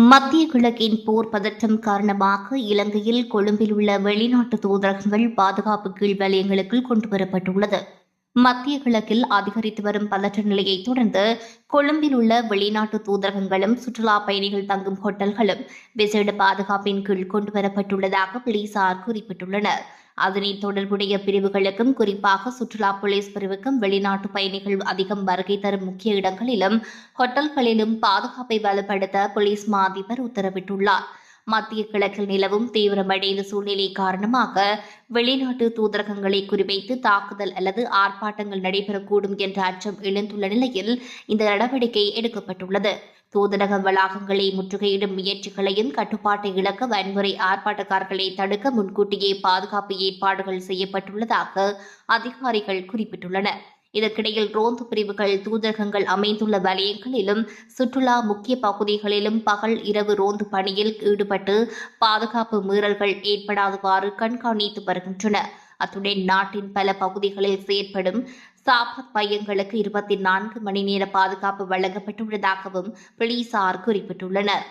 மத்திய கிழக்கின் போர் பதற்றம் காரணமாக இலங்கையில் கொழும்பில் உள்ள வெளிநாட்டு தூதரகங்கள் பாதுகாப்பு கீழ் வலயங்களுக்குள் கொண்டுவரப்பட்டுள்ளது. மத்திய கிழக்கில் அதிகரித்து வரும் பதற்ற நிலையை தொடர்ந்து கொழும்பில் உள்ள வெளிநாட்டு தூதரகங்களும் சுற்றுலா பயணிகள் தங்கும் ஹோட்டல்களும் விசேட பாதுகாப்பின் கீழ் கொண்டுவரப்பட்டுள்ளதாக போலீசார் குறிப்பிட்டுள்ளனர். அதனைத் தொடர்புடைய பிரிவுகளுக்கும் குறிப்பாக சுற்றுலா போலீஸ் பிரிவுக்கும் வெளிநாட்டு பயணிகள் அதிகம் வருகை தரும் முக்கிய இடங்களிலும் ஹோட்டல்களிலும் பாதுகாப்பை வலுப்படுத்த போலீஸ் மா அதிபர் உத்தரவிட்டுள்ளார். மத்திய கிழக்கில் நிலவும் தீவிரமடைந்த சூழ்நிலை காரணமாக வெளிநாட்டு தூதரகங்களை குறிவைத்து தாக்குதல் அல்லது ஆர்ப்பாட்டங்கள் நடைபெறக்கூடும் என்ற அச்சம் எழுந்துள்ள நிலையில் இந்த நடவடிக்கை எடுக்கப்பட்டுள்ளது. தூதரக வளாகங்களை முற்றுகையிடும் முயற்சிகளையும் கட்டுப்பாட்டை இழக்க வன்முறை ஆர்ப்பாட்டக்காரர்களை தடுக்க முன்கூட்டியே பாதுகாப்பு ஏற்பாடுகள் செய்யப்பட்டுள்ளதாக அதிகாரிகள் குறிப்பிட்டுள்ளனர். இதற்கிடையில் ரோந்து பிரிவுகள் தூதரகங்கள் அமைந்துள்ள வலயங்களிலும் சுற்றுலா முக்கிய பகுதிகளிலும் பகல் இரவு ரோந்து பணியில் ஈடுபட்டு பாதுகாப்பு மீறல்கள் ஏற்படாதவாறு கண்காணித்து வருகின்றன. அத்துடன் நாட்டின் பல பகுதிகளில் செயற்படும் சாபாத் மையங்களுக்கு 24 மணி நேர பாதுகாப்பு வழங்கப்பட்டுள்ளதாகவும் போலீசார் குறிப்பிட்டுள்ளனர்.